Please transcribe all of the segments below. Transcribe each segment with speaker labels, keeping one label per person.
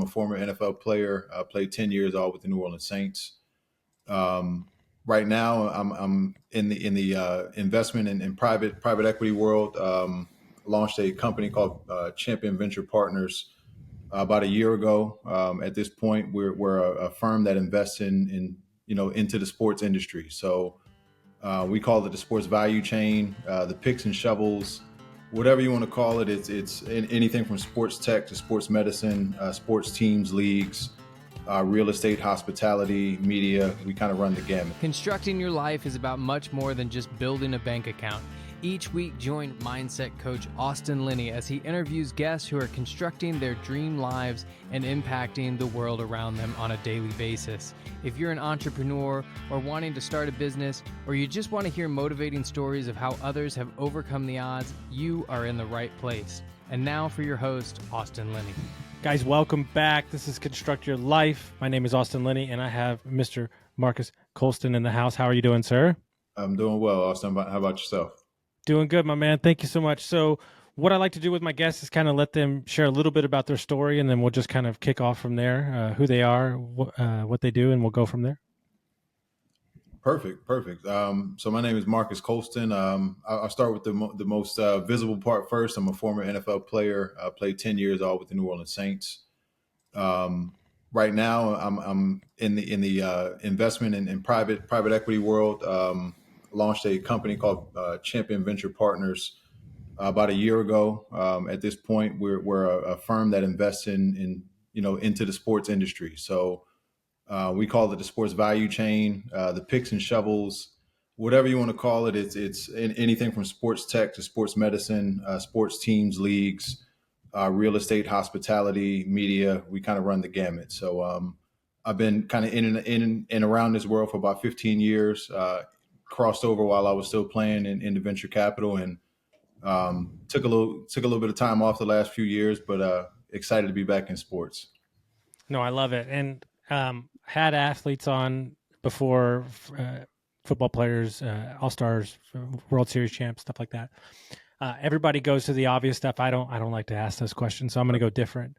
Speaker 1: I'm a former NFL player. I played 10 years all with the New Orleans Saints. Right now, I'm in the investment in private equity world. Launched a company called Champion Venture Partners about a year ago. At this point, we're a firm that invests into the sports industry. So we call it the sports value chain, the picks and shovels, whatever you want to call it. It's anything from sports tech to sports medicine, sports teams, leagues, real estate, hospitality, media. We kind of run the gamut.
Speaker 2: Constructing your life is about much more than just building a bank account. Each week, join mindset coach Austin Linney as he interviews guests who are constructing their dream lives and impacting the world around them on a daily basis. If you're an entrepreneur or wanting to start a business, or you just want to hear motivating stories of how others have overcome the odds, you are in the right place. And now for your host, Austin Linney.
Speaker 3: Guys, welcome back. This is Construct Your Life. My name is Austin Linney, and I have Mr. Marques Colston in the house. How are you doing, sir?
Speaker 1: I'm doing well, Austin. How about yourself?
Speaker 3: Doing good, my man. Thank you so much. So what I like to do with my guests is kind of let them share a little bit about their story, and then we'll just kind of kick off from there, who they are, what they do, and we'll go from there.
Speaker 1: Perfect. So my name is Marques Colston. I'll start with the most visible part first. I'm a former NFL player. I played 10 years all with the New Orleans Saints. Right now, I'm in the investment in private equity world. Launched a company called Champion Venture Partners about a year ago. At this point, we're a firm that invests into the sports industry. So we call it the sports value chain, the picks and shovels, whatever you want to call it. It's anything from sports tech to sports medicine, sports teams, leagues, real estate, hospitality, media. We kind of run the gamut. So I've been kind of in and around this world for about 15 years. Crossed over while I was still playing in the venture capital, and took a little bit of time off the last few years, but excited to be back in sports.
Speaker 3: No, I love it. And had athletes on before, football players, all-stars, World Series champs, stuff like that. Everybody goes to the obvious stuff. I don't like to ask those questions, so I'm going to go different.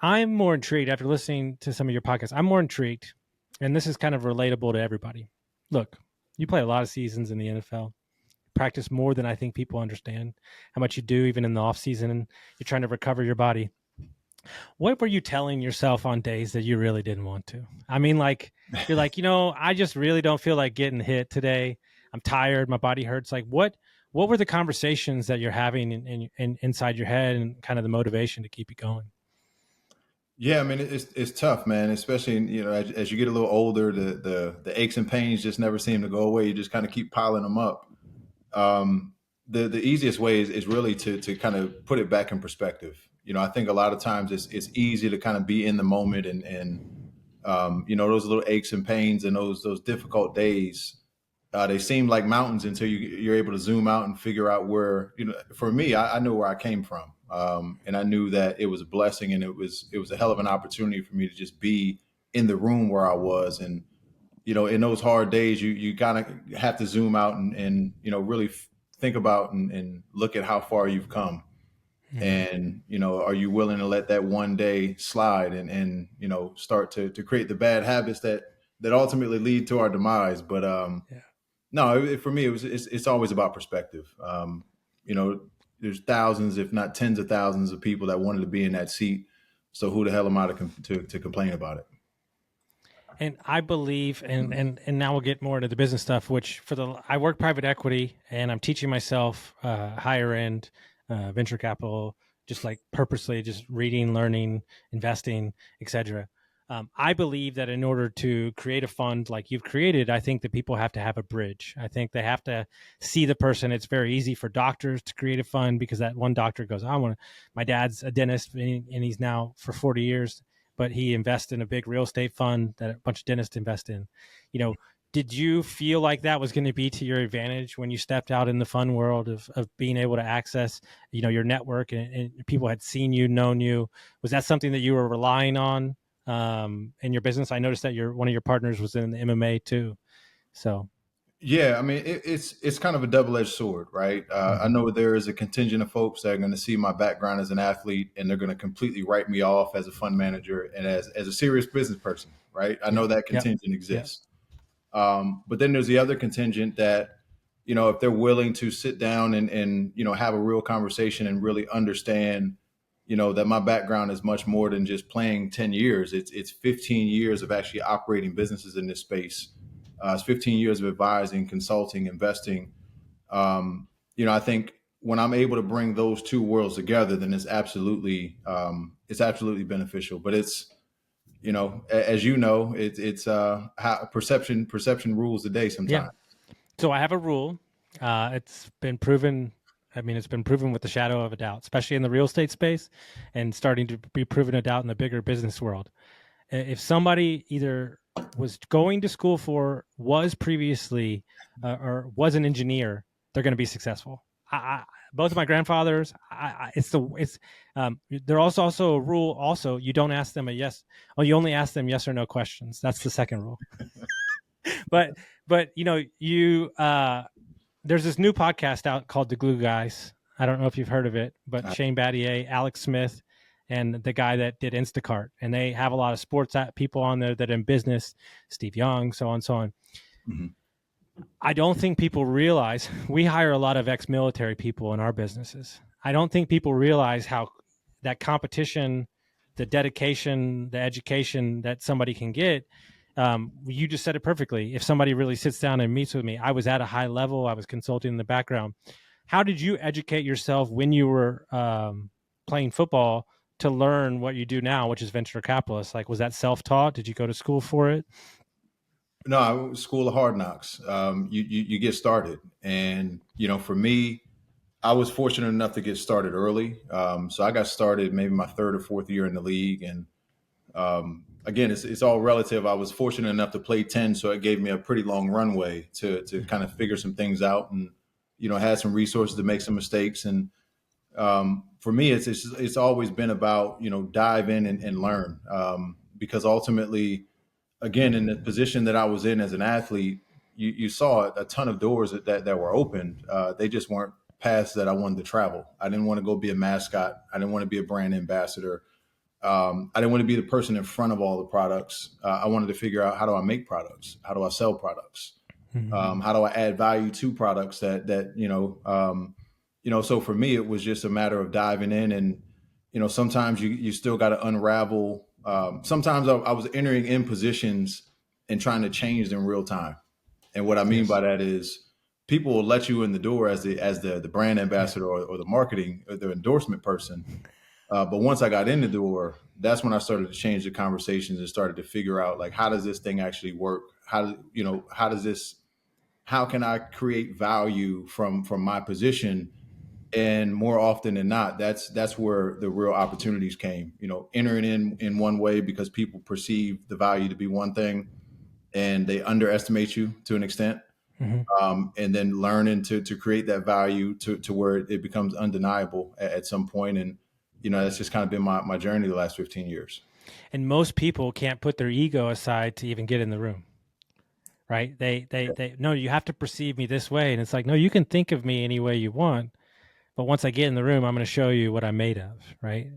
Speaker 3: I'm more intrigued after listening to some of your podcasts. I'm more intrigued, and this is kind of relatable to everybody. Look, you play a lot of seasons in the NFL, practice more than I think people understand how much you do, even in the off season, and you're trying to recover your body. What were you telling yourself on days that you really didn't want to? I mean, like, you're like, I just really don't feel like getting hit today. I'm tired. My body hurts. Like, what were the conversations that you're having in inside your head, and kind of the motivation to keep you going?
Speaker 1: Yeah, I mean it's tough, man. Especially as you get a little older, the aches and pains just never seem to go away. You just kind of keep piling them up. The easiest way is really to kind of put it back in perspective. I think a lot of times it's easy to kind of be in the moment and those little aches and pains and those difficult days. They seem like mountains until you're able to zoom out and figure out where. For me, I know where I came from. And I knew that it was a blessing, and it was a hell of an opportunity for me to just be in the room where I was. And, in those hard days, you kind of have to zoom out and really think about and look at how far you've come. Mm-hmm. And, are you willing to let that one day slide and start to create the bad habits that ultimately lead to our demise. But, no, for me, it's always about perspective. There's thousands, if not tens of thousands of people that wanted to be in that seat. So who the hell am I to complain about it?
Speaker 3: And I believe, and now we'll get more into the business stuff, which I work private equity, and I'm teaching myself higher end venture capital, just like purposely just reading, learning, investing, etc. I believe that in order to create a fund like you've created, I think that people have to have a bridge. I think they have to see the person. It's very easy for doctors to create a fund because that one doctor goes, my dad's a dentist and he's now for 40 years, but he invests in a big real estate fund that a bunch of dentists invest in. Did you feel like that was going to be to your advantage when you stepped out in the fun world of being able to access, your network and people had seen you, known you? Was that something that you were relying on in your business? I noticed that one of your partners was in the MMA too. So,
Speaker 1: Yeah, I mean, it's kind of a double edged sword, right? I
Speaker 3: Mhm.
Speaker 1: know there is a contingent of folks that are going to see my background as an athlete, and they're going to completely write me off as a fund manager and as a serious business person, right? I
Speaker 3: Yep.
Speaker 1: know that
Speaker 3: Yep.
Speaker 1: contingent
Speaker 3: Yep.
Speaker 1: exists. But then there's the other contingent that, if they're willing to sit down and have a real conversation and really understand, that my background is much more than just playing 10 years. It's 15 years of actually operating businesses in this space. It's 15 years of advising, consulting, investing. I think when I'm able to bring those two worlds together, then it's absolutely beneficial. But it's, as you know, it's how perception rules the day
Speaker 3: Yeah.
Speaker 1: sometimes.
Speaker 3: So I have a rule. It's been proven. I mean, it's been proven with the shadow of a doubt, especially in the real estate space, and starting to be proven a doubt in the bigger business world. If somebody either was going to school for, was previously, or was an engineer, they're going to be successful. Both of my grandfathers, there also a rule. Also, you don't ask them a yes. Oh, you only ask them yes or no questions. That's the second rule. but there's this new podcast out called The Glue Guys. I don't know if you've heard of it, but
Speaker 1: Uh,
Speaker 3: Shane Battier, Alex Smith, and the guy that did Instacart, and they have a lot of sports people on there that are in business, Steve Young, so on, so on.
Speaker 1: mhm.
Speaker 3: I don't think people realize we hire a lot of ex-military people in our businesses. I don't think people realize how that competition, the dedication, the education that somebody can get. You just said it perfectly. If somebody really sits down and meets with me, I was at a high level. I was consulting in the background. How did you educate yourself when you were playing football to learn what you do now, which is venture capitalist? Like, was that self-taught? Did you go to school for it?
Speaker 1: No, School of Hard Knocks. You get started, and for me, I was fortunate enough to get started early. So I got started maybe my third or fourth year in the league, and again, it's all relative. I was fortunate enough to play 10, so it gave me a pretty long runway to kind of figure some things out, and had some resources to make some mistakes. And for me, it's always been about dive in and learn, because ultimately, again, in the position that I was in as an athlete, you saw a ton of doors that were open. They just weren't paths that I wanted to travel. I didn't want to go be a mascot. I didn't want to be a brand ambassador. I didn't want to be the person in front of all the products. I wanted to figure out, how do I make products? How do I sell products?
Speaker 3: Mm-hmm.
Speaker 1: How do I add value to products so for me, it was just a matter of diving in, and sometimes you still got to unravel. Sometimes I was entering in positions and trying to change them real time. And what I mean by
Speaker 3: Yes.
Speaker 1: that is, people will let you in the door as the brand
Speaker 3: Yeah.
Speaker 1: ambassador, or the marketing or the endorsement person. But once I got in the door, that's when I started to change the conversations and started to figure out, like, how does this thing actually work? How can I create value from my position? And more often than not, that's where the real opportunities came. Entering in one way because people perceive the value to be one thing, and they underestimate you to an extent.
Speaker 3: Mm-hmm.
Speaker 1: And then learning to create that value to where it becomes undeniable at some point. And that's just kind of been my journey the last 15 years.
Speaker 3: And most people can't put their ego aside to even get in the room, right? They no, you have to perceive me this way, and it's like, no, you can think of me any way you want, but once I get in the room, I'm going to show you what I'm made of, right?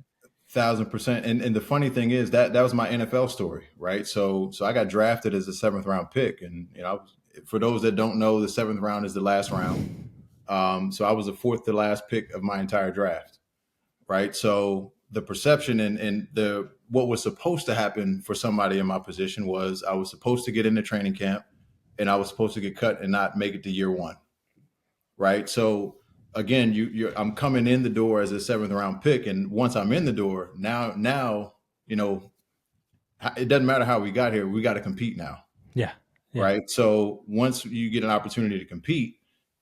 Speaker 1: 1,000%. And the funny thing is that was my NFL story, right? So I got drafted as a seventh round pick, and for those that don't know, the seventh round is the last round. So I was the fourth to last pick of my entire draft, right? So the perception and the what was supposed to happen for somebody in my position was, I was supposed to get into training camp, and I was supposed to get cut and not make it to year one, right? So again, I'm coming in the door as a seventh round pick, and once I'm in the door, now you know it doesn't matter how we got here. We got to compete now,
Speaker 3: Yeah. Yeah.
Speaker 1: right? So once you get an opportunity to compete,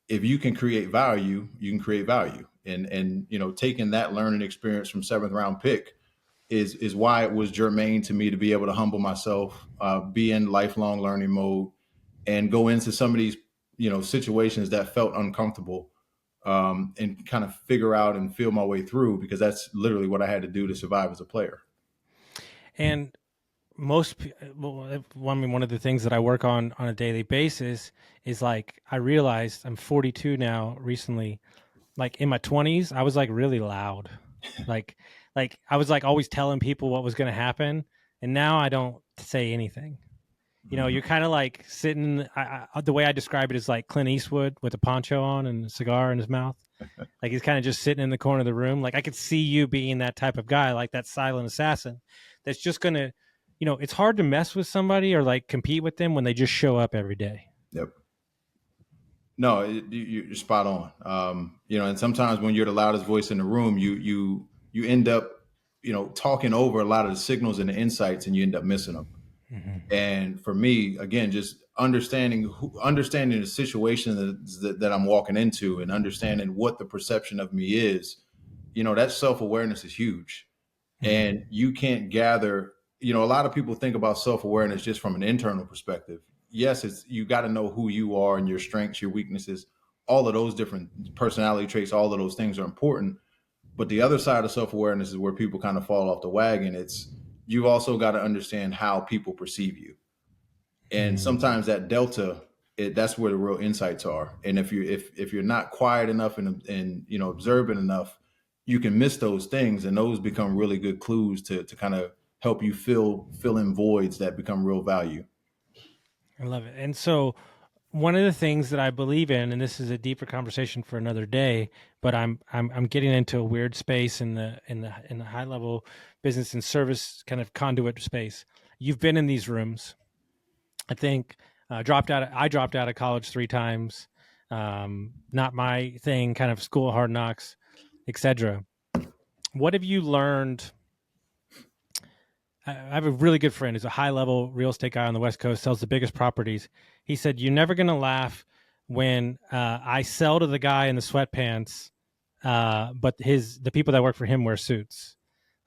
Speaker 1: if you can create value, you can create value. And taking that learning experience from seventh round pick is why it was germane to me to be able to humble myself, be in lifelong learning mode, and go into some of these situations that felt uncomfortable, and kind of figure out and feel my way through, because that's literally what I had to do to survive as a player.
Speaker 3: And one of the things that I work on a daily basis is like, I realized I'm 42 now recently. Like in my 20s, I was like really loud. Like, like I was like always telling people what was going to happen. And now I don't say anything. You know,
Speaker 1: Mhm.
Speaker 3: you're kind of like sitting. The way I describe it is like Clint Eastwood with a poncho on and a cigar in his mouth. Like he's kind of just sitting in the corner of the room. Like I could see you being that type of guy, like that silent assassin that's just gonna, you know, it's hard to mess with somebody or like compete with them when they just show up every day.
Speaker 1: Yep. No, you're spot on. And sometimes when you're the loudest voice in the room, you end up, talking over a lot of the signals and the insights, and you end up missing them.
Speaker 3: Mm-hmm.
Speaker 1: And for me, again, just understanding the situation that I'm walking into, and understanding what the perception of me is, that self awareness is huge.
Speaker 3: Mm-hmm.
Speaker 1: And you can't gather, a lot of people think about self awareness just from an internal perspective. Yes, it's you got to know who you are and your strengths, your weaknesses, all of those different personality traits, all of those things are important. But the other side of self awareness is where people kind of fall off the wagon. It's you also got to understand how people perceive you, and
Speaker 3: Mm-hmm.
Speaker 1: sometimes that delta, that's where the real insights are. And if you're not quiet enough and observant enough, you can miss those things, and those become really good clues to kind of help you fill in voids that become real value.
Speaker 3: I love it. And so one of the things that I believe in, and this is a deeper conversation for another day, but I'm getting into a weird space in the high level business and service kind of conduit space. You've been in these rooms. I think I dropped out of college 3 times. Not my thing. Kind of school of hard knocks, etc. What have you learned? I have a really good friend who's a high level real estate guy on the West Coast, sells the biggest properties. He said, "You're never going to laugh when I sell to the guy in the sweatpants, but the people that work for him wear suits."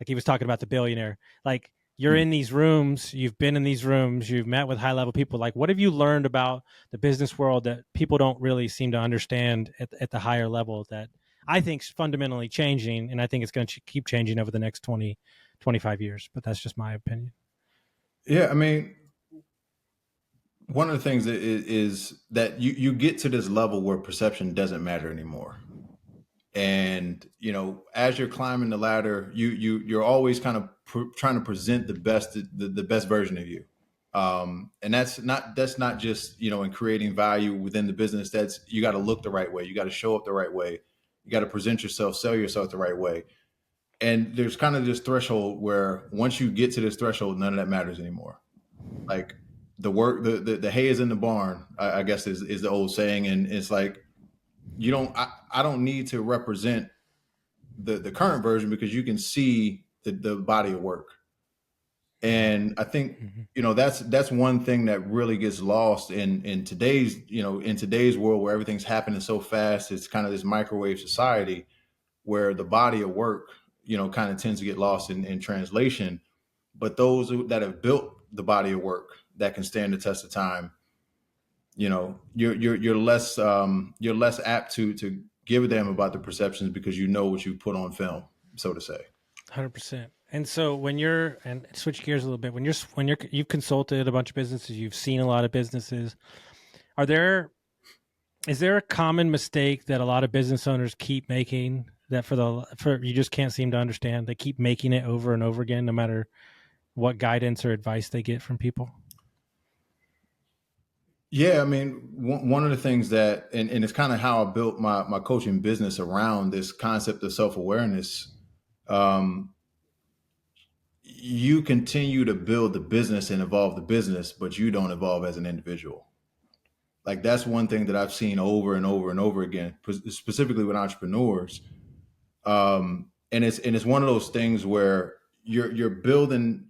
Speaker 3: Like he was talking about the billionaire. Like you're
Speaker 1: Hmm.
Speaker 3: in these rooms, you've been in these rooms, you've met with high level people. Like what have you learned about the business world that people don't really seem to understand at the higher level that I think is fundamentally changing, and I think it's going to keep changing over the next 20, 25 years, but that's just my opinion.
Speaker 1: Yeah, I mean, one of the things is that you get to this level where perception doesn't matter anymore. And as you're climbing the ladder, you're always kind of trying to present the best version of you. And that's not just in creating value within the business. That's you got to look the right way, you got to show up the right way, you got to present yourself, sell yourself the right way. And there's kind of this threshold where once you get to this threshold, none of that matters anymore. Like the work, the hay is in the barn, I guess is the old saying. And it's like I don't need to represent the current version, because you can see the body of work. And I think
Speaker 3: Mm-hmm.
Speaker 1: that's one thing that really gets lost in today's world, where everything's happening so fast. It's kind of this microwave society where the body of work kind of tends to get lost in translation. But those that have built the body of work that can stand the test of time, you're less apt to give a damn about the perceptions, because you know what you put on film, so to say.
Speaker 3: 100%. And so when you're and switch gears a little bit, you've consulted a bunch of businesses, you've seen a lot of businesses. Are there is there a common mistake that a lot of business owners keep making that for you just can't seem to understand? They keep making it over and over again, no matter what guidance or advice they get from people.
Speaker 1: Yeah, I mean, one of the things that, and it's kind of how I built my coaching business around this concept of self awareness. Um, you continue to build the business and evolve the business, but you don't evolve as an individual. Like that's one thing that I've seen over and over and over again, specifically with entrepreneurs. And it's one of those things where you're building,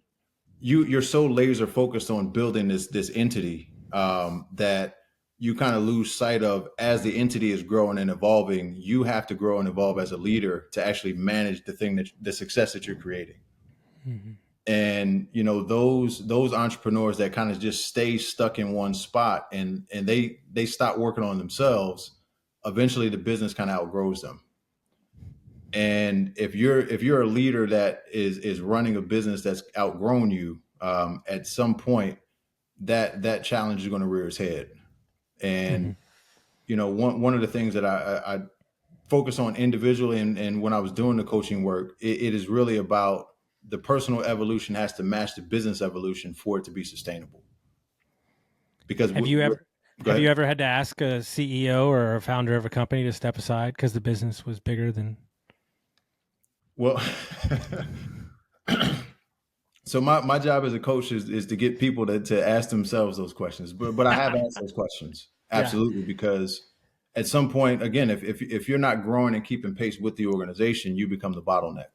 Speaker 1: you're so laser focused on building this entity, that you kind of lose sight of, as the entity is growing and evolving, you have to grow and evolve as a leader to actually manage the success that you're creating.
Speaker 3: Mm-hmm.
Speaker 1: And those entrepreneurs that kind of just stay stuck in one spot, and they stop working on themselves, eventually the business kind of outgrows them. And if you're a leader that is running a business that's outgrown you, at some point that challenge is going to rear its head.
Speaker 3: Mm-hmm.
Speaker 1: And one of the things that I focus on individually, and when I was doing the coaching work, it is really about the personal evolution has to match the business evolution for it to be sustainable. Because
Speaker 3: Have you ever
Speaker 1: go
Speaker 3: have
Speaker 1: ahead.
Speaker 3: you ever had to ask a CEO or a founder of a company to step aside because the business was bigger than?
Speaker 1: Well, so my job as a coach is to get people to ask themselves those questions. But I have asked those questions.
Speaker 3: Yeah.
Speaker 1: Absolutely. Because at some point, again, if you're not growing and keeping pace with the organization, you become the bottleneck.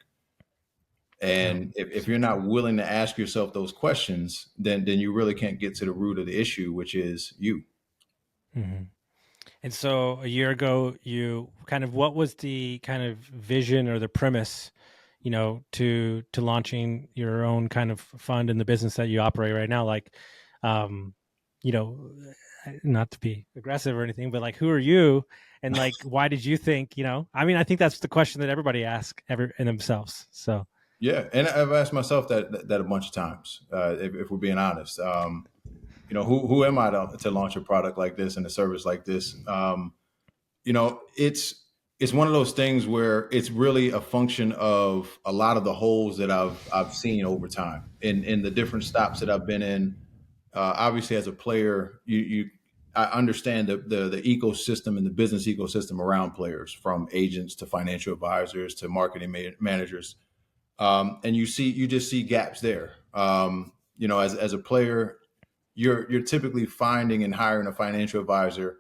Speaker 3: Yeah.
Speaker 1: And if
Speaker 3: So
Speaker 1: you're
Speaker 3: true.
Speaker 1: not willing to ask yourself those questions, then you really can't get to the root of the issue, which is you.
Speaker 3: Mm-hmm. And so a year ago, you kind of what was the kind of vision or the premise, to launching your own kind of fund in the business that you operate right now? Like, um, you know, not to be aggressive or anything, but like, who are you? And like, why did you think, I mean, I think that's the question that everybody asks in themselves. So,
Speaker 1: Yeah, and I've asked myself that a bunch of times. If we're being honest, who am I to launch a product like this and a service like this? It's one of those things where it's really a function of a lot of the holes that I've seen over time in the different stops that I've been in. Obviously, as a player, I understand the ecosystem and the business ecosystem around players, from agents to financial advisors to marketing managers, and you just see gaps there. As a player, you're typically finding and hiring a financial advisor.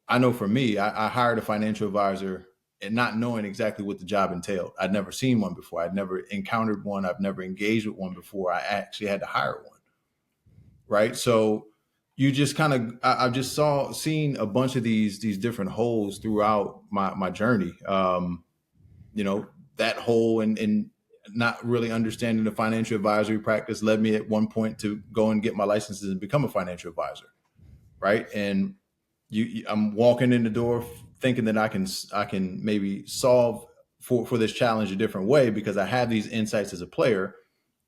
Speaker 1: I know for me, I hired a financial advisor and not knowing exactly what the job entailed. I'd never seen one before. I'd never encountered one. I've never engaged with one before. I actually had to hire one. Right. So you just kind of, I've just seen a bunch of these different holes throughout my journey. You know, that hole and not really understanding the financial advisory practice led me at one point to go and get my licenses and become a financial advisor. Right. And I'm walking in the door thinking that I can maybe solve for this challenge a different way because I have these insights as a player,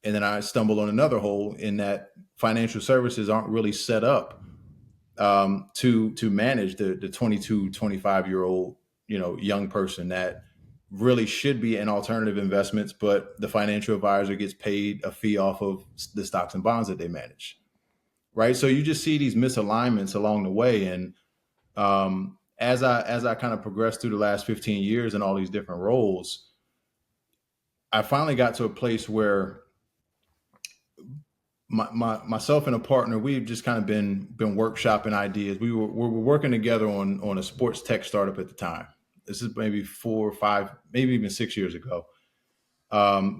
Speaker 1: and then I stumble on another hole in that financial services aren't really set up to manage the 22, 25-year old young person that really should be in alternative investments, but the financial advisor gets paid a fee off of the stocks and bonds that they manage. Right. So you just see these misalignments along the way, and as I kind of progressed through the last 15 years in all these different roles, I finally got to a place where myself and a partner, we've just kind of been workshopping ideas. We were working together on a sports tech startup at the time. This is maybe 4 or 5, maybe even 6 years ago.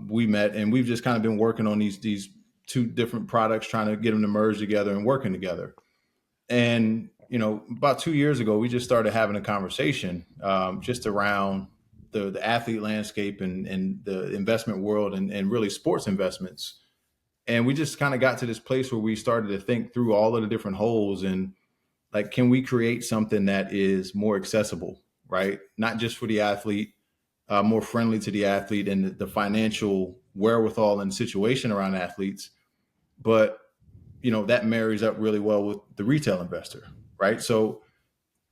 Speaker 1: We met, and we've just kind of been working on these two different products, trying to get them to merge together and working together. And about 2 years ago, we just started having a conversation just around the athlete landscape and the investment world and really sports investments. And we just kind of got to this place where we started to think through all of the different holes and, like, can we create something that is more accessible, right? Not just for the athlete, more friendly to the athlete and the financial wherewithal and situation around athletes, but that marries up really well with the retail investor, right? So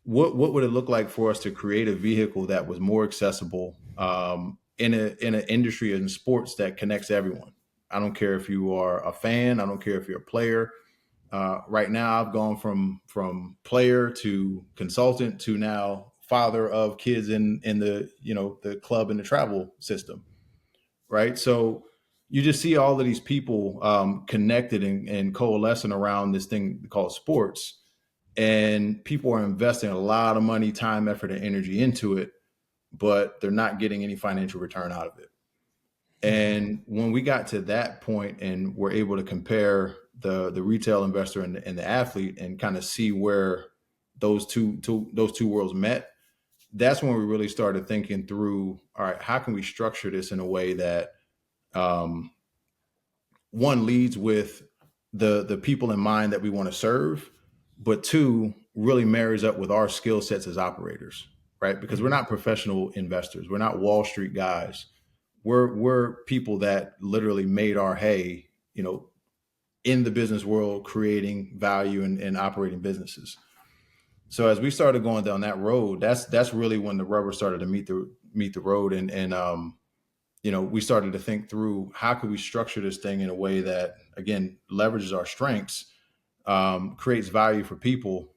Speaker 1: what would it look like for us to create a vehicle that was more accessible in an industry in sports that connects everyone? I don't care if you are a fan. I don't care if you're a player. Right now, I've gone from player to consultant to now father of kids in the club and the travel system, right? So you just see all of these people connected and coalescing around this thing called sports, and people are investing a lot of money, time, effort, and energy into it, but they're not getting any financial return out of it.
Speaker 3: Mhm.
Speaker 1: And when we got to that point and we're able to compare the retail investor and the athlete and kind of see where those two worlds met, that's when we really started thinking through, all right, how can we structure this in a way that um, one leads with the people in mind that we want to serve, but two really marries up with our skill sets as operators, right? Because we're
Speaker 3: Mhm.
Speaker 1: not professional investors, we're not Wall Street guys. We're people that literally made our hay, in the business world, creating value and operating businesses. So as we started going down that road, that's really when the rubber started to meet the road, and we started to think through how could we structure this thing in a way that again leverages our strengths, creates value for people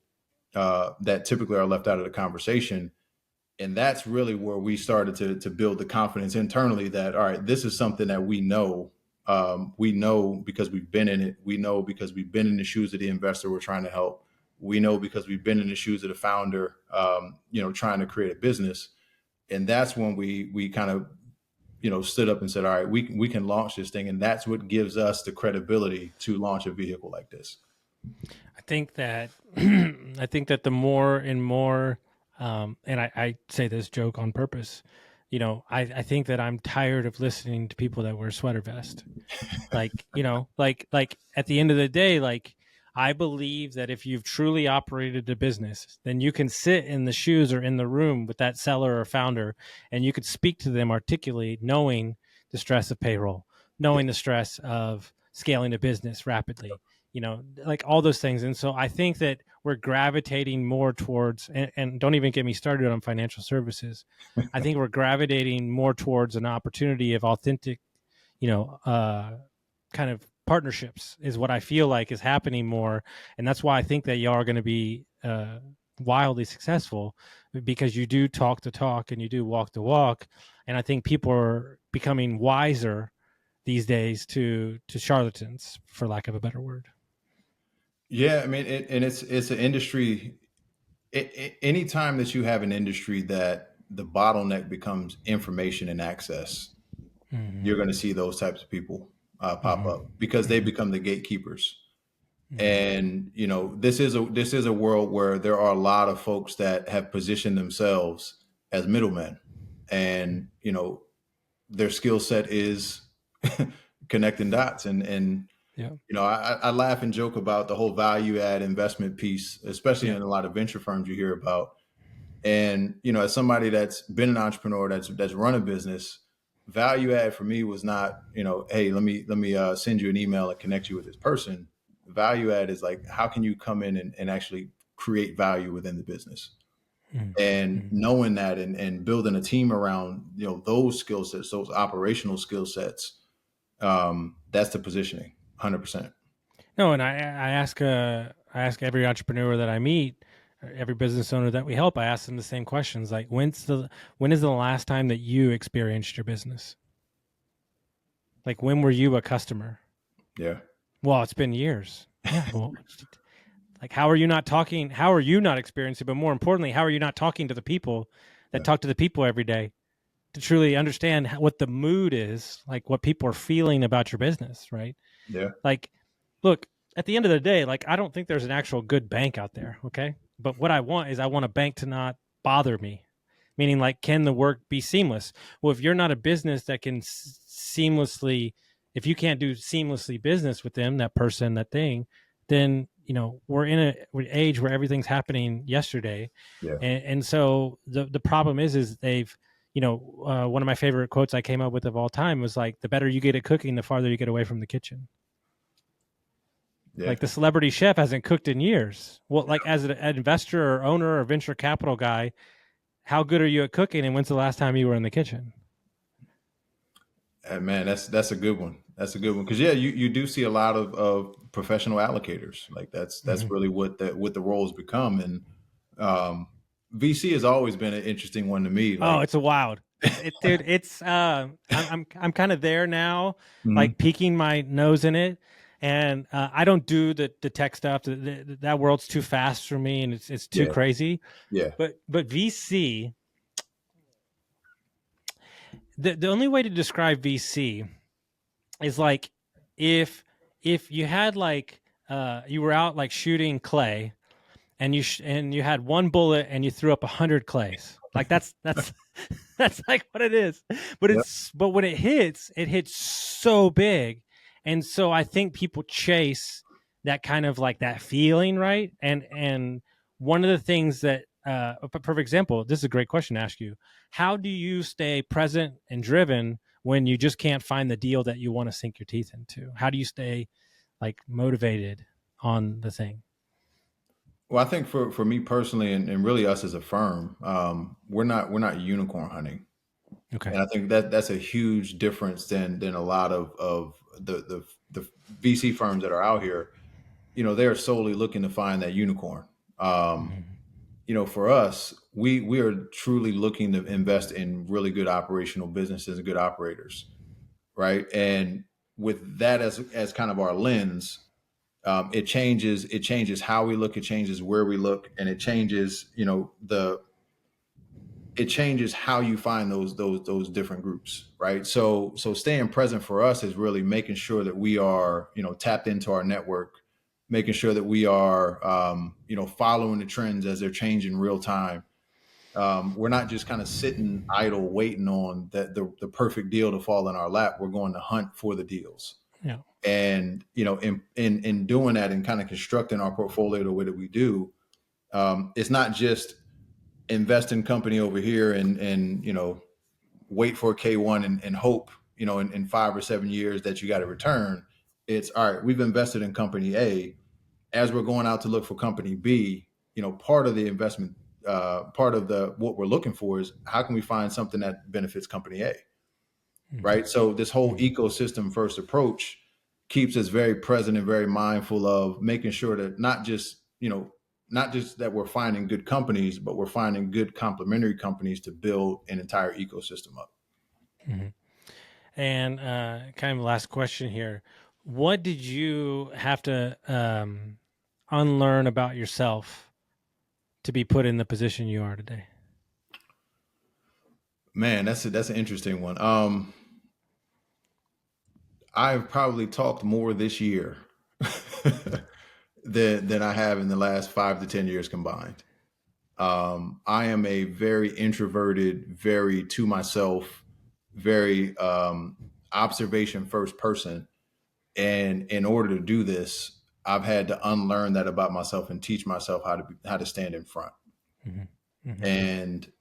Speaker 1: that typically are left out of the conversation. And that's really where we started to build the confidence internally that, all right, this is something that we know. We know because we've been in it. We know because we've been in the shoes of the investor we're trying to help. We know because we've been in the shoes of the founder, trying to create a business. And that's when we kind of, stood up and said, all right, we can launch this thing. And that's what gives us the credibility to launch a vehicle like this.
Speaker 3: I think that I think that the more and more, and I say this joke on purpose, I think that I'm tired of listening to people that wear sweater vest. Like, like at the end of the day, like I believe that if you've truly operated a business, then you can sit in the shoes or in the room with that seller or founder, and you could speak to them articulately, knowing the stress of payroll, knowing the stress of scaling a business rapidly, like all those things. And so I think that we're gravitating more towards, and don't even get me started on financial services. I think we're gravitating more towards an opportunity of authentic, kind of partnerships is what I feel like is happening more. And that's why I think that you are going to be wildly successful, because you do talk the talk and you do walk the walk. And I think people are becoming wiser these days to charlatans, for lack of a better word.
Speaker 1: Yeah, I mean, it's an industry. Anytime that you have an industry that the bottleneck becomes information and access, you're going to see those types of people pop up because they become the gatekeepers. And this is a world where there are a lot of folks that have positioned themselves as middlemen, and their skill set is connecting dots. And
Speaker 3: Yeah.
Speaker 1: I laugh and joke about the whole value add investment piece, especially
Speaker 3: Yeah.
Speaker 1: in a lot of venture firms you hear about. And as somebody that's been an entrepreneur, that's run a business, value add for me was not, hey, let me send you an email and connect you with this person. Value add is like, how can you come in and actually create value within the business? And knowing that and building a team around those skill sets, those operational skill sets, that's the positioning, 100%.
Speaker 3: No, and I ask every entrepreneur that I meet, every business owner that we help, I ask them the same questions. Like, when is the last time that you experienced your business? Like, when were you a customer?
Speaker 1: Yeah.
Speaker 3: Well, it's been years. Yeah. Well, like, how are you not talking? How are you not experiencing? But more importantly, how are you not talking to the people that talk to the people every day to truly understand what the mood is, like what people are feeling about your business, right?
Speaker 1: Yeah.
Speaker 3: Like, look, at the end of the day, like, I don't think there's an actual good bank out there. Okay. But what I want a bank to not bother me. Meaning, like, can the work be seamless? Well, if you're not a business that can seamlessly, if you can't do seamlessly business with them, that person, that thing, then, we're in an age where everything's happening yesterday.
Speaker 1: Yeah.
Speaker 3: And so the problem is they've, one of my favorite quotes I came up with of all time was like, the better you get at cooking, the farther you get away from the kitchen.
Speaker 1: Yeah.
Speaker 3: Like, the celebrity chef hasn't cooked in years. Well, like, as an investor or owner or venture capital guy, how good are you at cooking, and when's the last time you were in the kitchen?
Speaker 1: Man, that's a good one. That's a good one because you do see a lot of professional allocators. Like that's really what the roles become. And VC has always been an interesting one to me.
Speaker 3: Oh,
Speaker 1: Like,
Speaker 3: it's a wild. Dude. It's I'm kind of there now,
Speaker 1: mhm.
Speaker 3: like peeking my nose in it, and I don't do the tech stuff. That world's too fast for me, and it's too
Speaker 1: Yeah,
Speaker 3: crazy.
Speaker 1: yeah,
Speaker 3: But VC, the only way to describe VC is like, if you had like you were out like shooting clay, and you had one bullet and you threw up 100 clays. Like, that's that's like what it is. But
Speaker 1: yep,
Speaker 3: but when it hits so big. And so I think people chase that kind of like that feeling, right? And one of the things that a perfect example, this is a great question to ask you. How do you stay present and driven when you just can't find the deal that you want to sink your teeth into? How do you stay like motivated on the thing?
Speaker 1: Well, I think for me personally, and really us as a firm, we're not unicorn hunting,
Speaker 3: Okay.
Speaker 1: and I think that's a huge difference than a lot of the VC firms that are out here. They are solely looking to find that unicorn. Um,
Speaker 3: Mhm.
Speaker 1: for us, we are truly looking to invest in really good operational businesses and good operators, right? And with that as kind of our lens, it changes how we look, it changes where we look, and it changes how you find those different groups, right? So staying present for us is really making sure that we are tapped into our network, making sure that we are following the trends as they're changing real time. We're not just kind of sitting idle waiting on the perfect deal to fall in our lap. We're going to hunt for the deals.
Speaker 3: Yeah.
Speaker 1: And in doing that and kind of constructing our portfolio the way that we do, it's not just invest in company over here and wait for K1 and hope in 5 or 7 years that you got a return. It's all right. We've invested in company A. As we're going out to look for company B, part of the investment, part of the what we're looking for is how can we find something that benefits company A,
Speaker 3: Mhm.
Speaker 1: right? So this whole
Speaker 3: Mhm.
Speaker 1: ecosystem first approach keeps us very present and very mindful of making sure that not just that we're finding good companies, but we're finding good complementary companies to build an entire ecosystem up.
Speaker 3: Mhm. And kind of last question here. What did you have to unlearn about yourself to be put in the position you are today?
Speaker 1: Man, that's an interesting one. I've probably talked more this year than I have in the last 5 to 10 years combined. I am a very introverted, very to myself, very observation first person. And in order to do this, I've had to unlearn that about myself and teach myself how to stand in front.
Speaker 3: Hmm. Hmm.
Speaker 1: And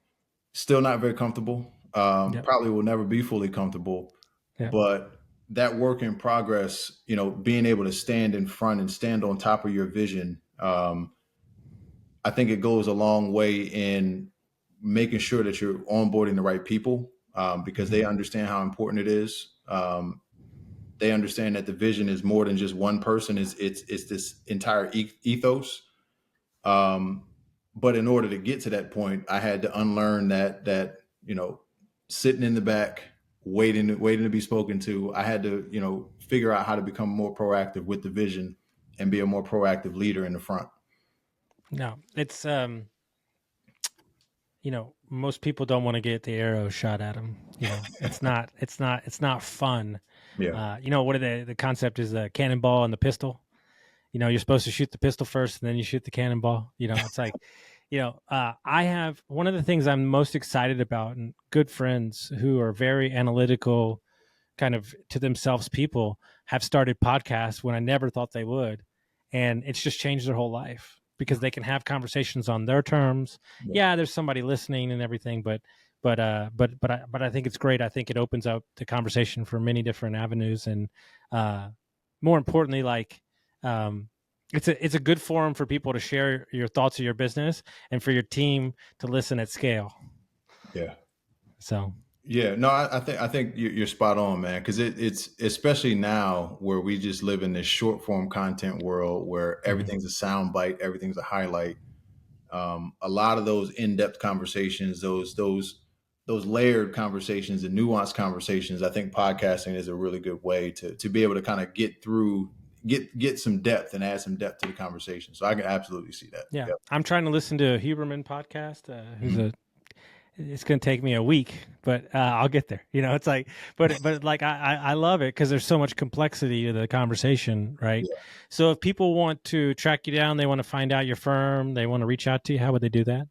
Speaker 1: still not very comfortable.
Speaker 3: Yep.
Speaker 1: Probably will never be fully comfortable,
Speaker 3: Yep.
Speaker 1: but that work in progress, being able to stand in front and stand on top of your vision, I think it goes a long way in making sure that you're onboarding the right people, because
Speaker 3: Hmm.
Speaker 1: they understand how important it is. They understand that the vision is more than just one person. It's this entire ethos. Um, but in order to get to that point, I had to unlearn that sitting in the back, waiting to be spoken to. I had to figure out how to become more proactive with the vision and be a more proactive leader in the front.
Speaker 3: No, it's most people don't want to get the arrow shot at them. It's not fun.
Speaker 1: Yeah,
Speaker 3: What are the concept is the cannonball and the pistol. You're supposed to shoot the pistol first and then you shoot the cannonball. It's like, I have one of the things I'm most excited about, and good friends who are very analytical, kind of to themselves people, have started podcasts when I never thought they would. And it's just changed their whole life because they can have conversations on their terms.
Speaker 1: yeah,
Speaker 3: Yeah, there's somebody listening and everything, but I think it's great. I think it opens up the conversation for many different avenues, and more importantly, like um, it's a good forum for people to share your thoughts of your business and for your team to listen at scale.
Speaker 1: yeah.
Speaker 3: So
Speaker 1: Yeah, no, I think you're spot on, man. Because it's especially now where we just live in this short form content world where
Speaker 3: mhm.
Speaker 1: everything's a sound bite, everything's a highlight. A lot of those in depth conversations, those layered conversations and nuanced conversations, I think podcasting is a really good way to be able to kind of get some depth and add some depth to the conversation. So I can absolutely see that.
Speaker 3: Yeah,
Speaker 1: Yep.
Speaker 3: I'm trying to listen to a Huberman podcast. Who's
Speaker 1: Mhm.
Speaker 3: a It's going to take me a week, but I'll get there. It's like, but like I love it because there's so much complexity to the conversation, right?
Speaker 1: Yeah.
Speaker 3: So if people want to track you down, they want to find out your firm, they want to reach out to you, how would they do that?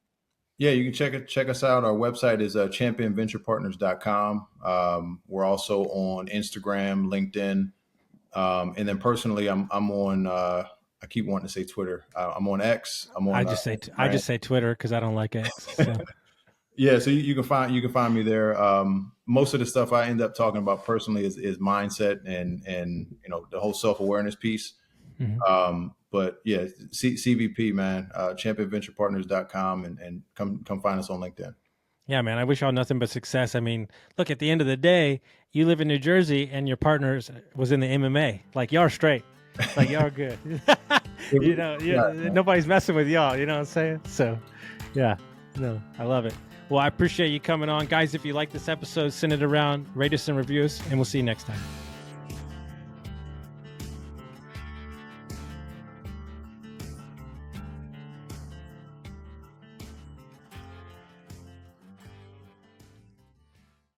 Speaker 1: Yeah, you can check us out. Our website is championventurepartners.com. We're also on Instagram, LinkedIn, and then personally, I'm on. I keep wanting to say Twitter. I'm on X. I'm
Speaker 3: I
Speaker 1: on
Speaker 3: just say I
Speaker 1: Instagram.
Speaker 3: just say Twitter because I don't like X. So
Speaker 1: Yeah, so you can find me there. Most of the stuff I end up talking about personally is mindset and the whole self awareness piece.
Speaker 3: Mhm.
Speaker 1: But yeah, CVP, man, championventurepartners.com, and come find us on LinkedIn.
Speaker 3: Yeah, man. I wish y'all nothing but success. I mean, look, at the end of the day, you live in New Jersey and your partner was in the MMA. Like, y'all are straight. Like, y'all are good.
Speaker 1: Yeah, man.
Speaker 3: Nobody's messing with y'all. You know what I'm saying? So, yeah, no, I love it. Well, I appreciate you coming on. Guys, if you like this episode, send it around, rate us and review us, and we'll see you next time.